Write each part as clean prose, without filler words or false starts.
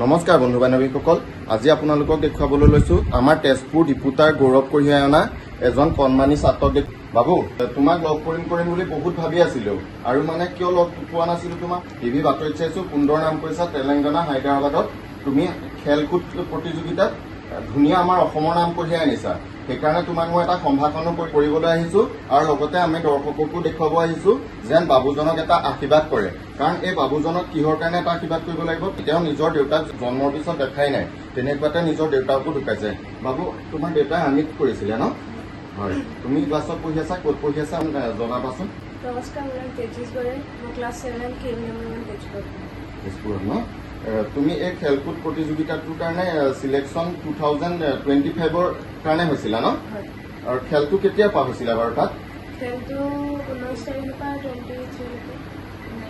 নমস্কাৰ বন্ধু বান্ধৱীসকল, আজি আপোনালোকক দেখুৱাবলৈ লৈছো আমাৰ তেজপুৰ ডিপুটাৰ গৌৰৱ কঢ়িয়াই অনা এজন কণমানি ছাত্ৰক। বাবু, তোমাক লগ কৰিম বুলি বহুত ভাবি আছিলো আৰু মানে কিয় লগ পোৱা নাছিলো তোমাক টিভি বাতৰিত চাইছো। সুন্দৰ নাম কৰিছা তেলেংগানা হায়দৰাবাদত। তুমি খেলকুদ প্ৰতিযোগিতাত ধুনীয়া আমাৰ অসমৰ নাম কঢ়িয়াই আনিছা। সেইকাৰণে তোমাক মই এটা সম্ভাষণো কৰিবলৈ আহিছো আৰু লগতে আমি দৰ্শককো দেখুৱাব আহিছো যেন বাবুজনক এটা আশীৰ্বাদ কৰে। কাৰণ এই বাবুজনক কিহৰ কাৰণে এটা আশীৰ্বাদ কৰিব লাগিব, তেওঁ নিজৰ দেউতাক জন্মৰ পিছত দেখাই নাই, তেনেকুৱাতে নিজৰ দেউতাকো ঢুকাইছে। বাবু, তোমাৰ দেউতাই আৰ্মিত কৰিছিলে ন? হয়। তুমি ক্লাছত পঢ়ি আছা, ক'ত পঢ়ি আছা জনাবাচোন। নমস্কাৰ, মোৰ নাম তেজস বৰাই, মই ক্লাছ 7 তেজপুৰত ন? তুমি এই খেলকুদ প্ৰতিযোগিতাটোৰ কাৰণে চিলেকশ্যন 2025ৰ কাৰণে হৈছিলা ন? আৰু খেলটো কেতিয়া পৰা হৈছিলে বাৰু তাত? খেলটো 19 তাৰিখৰ পৰা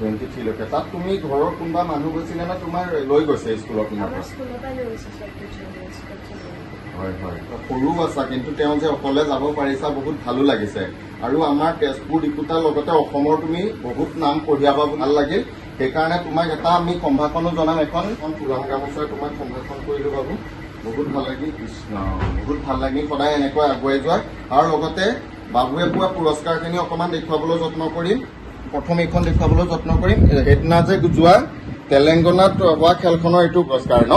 23লৈকে। তাত তুমি ঘৰৰ কোনোবা মানুহ গৈছিলে নে তোমাৰ লৈ গৈছে স্কুলৰ পিনৰ পৰা? হয় হয়, সৰু আছা কিন্তু তেওঁ যে অকলে যাব পাৰিছা বহুত ভালো লাগিছে। আৰু আমাৰ তেজপুৰ ডিপুটাৰ লগতে অসমৰ তুমি বহুত নাম কঢ়িয়াব, ভাল লাগিল। সেইকাৰণে তোমাক এটা আমি সম্ভাষণো জনাম। এখন পুৰাণ গামোচাৰে তোমাক সম্ভাষণ কৰিলো বাবু, বহুত ভাল লাগিল। কৃষ্ণ, বহুত ভাল লাগিল। সদায় এনেকৈ আগুৱাই যোৱা আৰু লগতে বাবুৱে পোৱা পুৰস্কাৰখিনি অকণমান দেখুৱাবলৈ যত্ন কৰিম। প্ৰথম এইখন দেখুৱাবলৈ যত্ন কৰিম। সেইদিনা যে যোৱা তেলেংগানাত হোৱা খেলখনৰ এইটো পুৰস্কাৰ ন?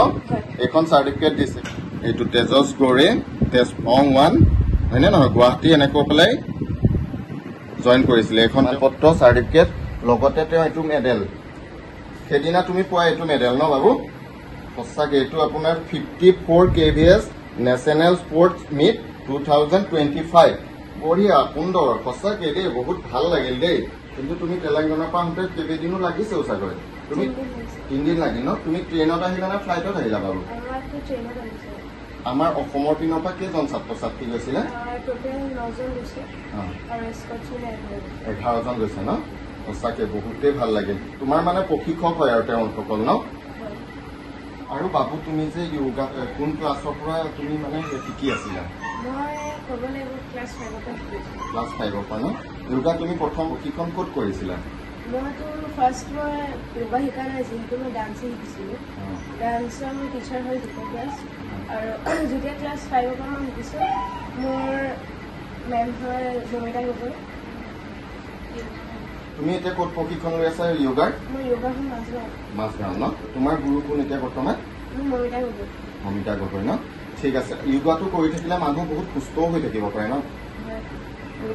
এইখন চাৰ্টিফিকেট দিছে। এইটো তেজস গৌৰে তেজপুৰ 1 হয়নে নহয়, গুৱাহাটী এনেকৈ পেলাই জইন কৰিছিলে। এইখন পত্ৰ চাৰ্টিফিকেট লগতে তেওঁ এইটো মেডেল। সেইদিনা তুমি পোৱা এইটো মেডেল ন বাবু? সঁচাকে এইটো আপোনাৰ 54 KVS নেশ্যনেল স্পৰ্টছ মিট 2025। বঢ়িয়া, সুন্দৰ, সঁচাকে দেই, বহুত ভাল লাগিল দেই। কিন্তু তুমি তেলেংগানাৰ পৰা আহোঁতে কেইদিনো লাগিছেও চাগৈ? তুমি 3 দিন লাগিল ন? তুমি ট্ৰেইনত আহিলা নে ফ্লাইটত আহিলা বাবু? আমাৰ অসমৰ পিনৰ পৰা কেইজন ছাত্ৰ ছাত্ৰী গৈছিলে? 11জন গৈছে ন? সঁচাকে বহুতেই ভাল লাগিল। তোমাৰ মানে প্ৰশিক্ষক হয় আৰু তেওঁলোকসকল ন? আৰু বাবু, তুমি যে য়োগা কোন ক্লাছৰ পৰা তুমি মানে শিকি আছিলা? ক্লাছ 5ৰ পৰা ন? য়োগা তুমি প্ৰথম প্ৰশিক্ষণ ক'ত কৰিছিলা? মইতো ফাৰ্ষ্ট মই য়োগা শিকা নাই, যিহেতু মই ডান্সিং শিকিছিলোঁ। ডান্সৰ মোৰ টিচাৰ হয় দ্বিতীয় ক্লাছ, আৰু যেতিয়া ক্লাছ 5ৰ পৰা মই শিকিছোঁ, মোৰ মেম হয় নমিতা গগৈ। তুমি এতিয়া ক'ত প্ৰশিক্ষণ লৈ আছা য়োগাৰ? মই য়োগা হয় মাজগাঁও ন? তোমাৰ গুৰু কোন এতিয়া বৰ্তমান? মমিতা গগৈ ন? ঠিক আছে। য়োগাটো কৰি থাকিলে মানুহ বহুত সুস্থও হৈ থাকিব পাৰে ন?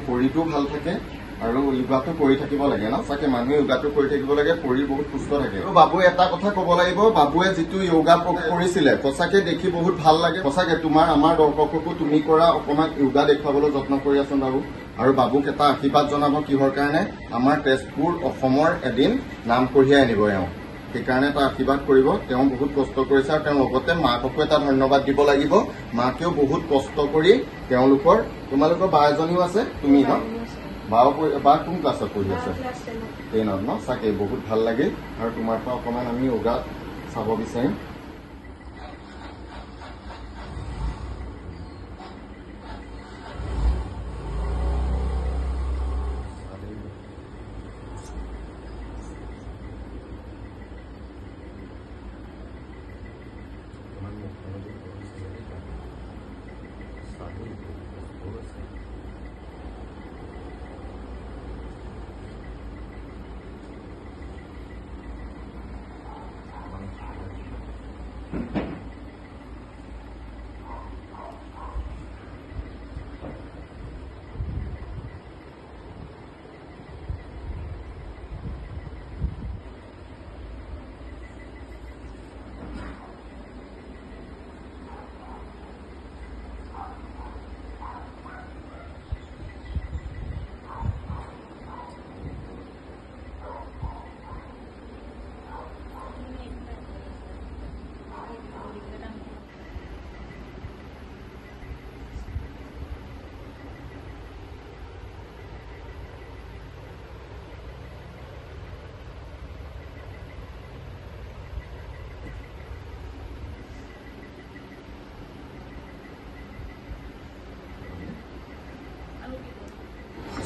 শৰীৰটোও ভাল থাকে আৰু য়োগাটো কৰি থাকিব লাগে ন? চাগে মানুহে য়োগাটো কৰি থাকিব লাগে, শৰীৰ বহুত সুস্থ থাকে। আৰু বাবুৱে এটা কথা ক'ব লাগিব, বাবুৱে যিটো য়োগা কৰিছিলে সঁচাকে দেখি বহুত ভাল লাগে। সঁচাকে তোমাৰ আমাৰ দৰ্শককো তুমি কৰা অকণমান য়োগা দেখুৱাবলৈ যত্ন কৰি আছো বাবু। আৰু বাবুক এটা আশীৰ্বাদ জনাব, কিহৰ কাৰণে? আমাৰ তেজপুৰ অসমৰ এদিন নাম কঢ়িয়াই আনিব এওঁ। সেইকাৰণে এটা আশীৰ্বাদ কৰিব। তেওঁ বহুত কষ্ট কৰিছে আৰু তেওঁ লগতে মাককো এটা ধন্যবাদ দিব লাগিব। মাকেও বহুত কষ্ট কৰি তোমালোকৰ বা এজনীও আছে, তুমি ন? বা কোন ক্লাছত পঢ়ি আছে? 10ত ন? চাগে বহুত ভাল লাগিল। আৰু তোমাৰ পৰা অকণমান আমি য়োগা চাব বিচাৰিম।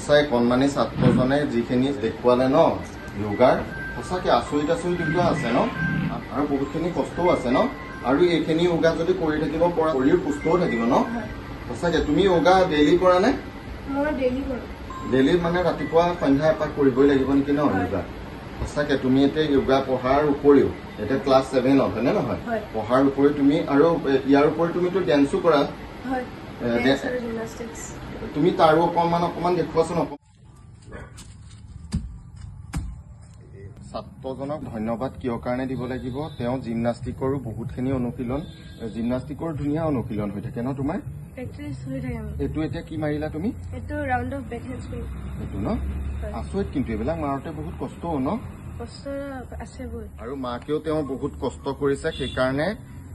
সঁচাই কণমানি ছাত্ৰজনে যিখিনি দেখুৱালে ন য়োগাৰ, সঁচাকে আচৰিত য়োগা আছে ন? আৰু বহুতখিনি কষ্টও আছে ন আৰু এইখিনি য়োগা যদি কৰি থাকিব পৰা শৰীৰ সুস্থও থাকিব ন সঁচাকে তুমি য়োগা ডেইলি কৰা নে মই ডেইলি কৰোঁ ডেইলি মানে ৰাতিপুৱা সন্ধ্যা এপাক কৰিবই লাগিব নেকি ন য়োগা সঁচাকে তুমি এতিয়া য়োগা পঢ়াৰ উপৰিও এতিয়া ক্লাছ 7ত হয়নে নহয় পঢ়াৰ উপৰিও তুমি আৰু ইয়াৰ উপৰি তুমিতো ডেন্সো কৰা হয় ডেন্স আৰু জিমনাষ্টিক্স তুমি তাৰো অকমান দেখুৱাচোন ছাত্ৰজনক ধন্যবাদ কিয় কাৰণে দিব লাগিব তেওঁ জিমনাষ্টিকৰো বহুতখিনি অনুশীলন জিমনাষ্টিকৰ ধুনীয়া অনুশীলন হৈ থাকে ন তোমাৰ প্ৰেক্টিছ হৈ থাকে এইটো এতিয়া কি মাৰিলা তুমি এইটো round off back handspring এইটো ন আচৰিত কিন্তু এইবিলাক মাৰোতে বহুত কষ্টও ন কষ্ট আছে বহুত আৰু মাকেও তেওঁ বহুত কষ্ট কৰিছে সেইকাৰণে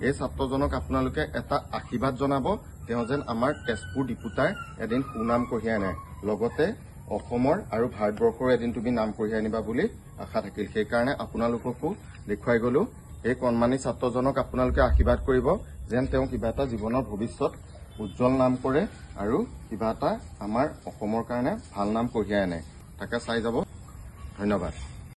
এই ছাত্ৰজনক আপোনালোকে এটা আশীৰ্বাদ জনাব তেওঁ যেন আমাৰ তেজপুৰ ডিপুটাৰ এদিন সুনাম কঢ়িয়াই আনে লগতে অসমৰ আৰু ভাৰতবৰ্ষৰ এদিন তুমি নাম কঢ়িয়াই আনিবা বুলি আশা থাকিল সেইকাৰণে আপোনালোককো দেখুৱাই গলো এই কণমানি ছাত্ৰজনক আপোনালোকে আশীৰ্বাদ কৰিব যেন তেওঁ কিবা এটা জীৱনৰ ভৱিষ্যত উজ্জ্বল নাম কৰে আৰু কিবা এটা আমাৰ অসমৰ কাৰণে ভাল নাম কঢ়িয়াই আনে তাকে চাই যাব ধন্যবাদ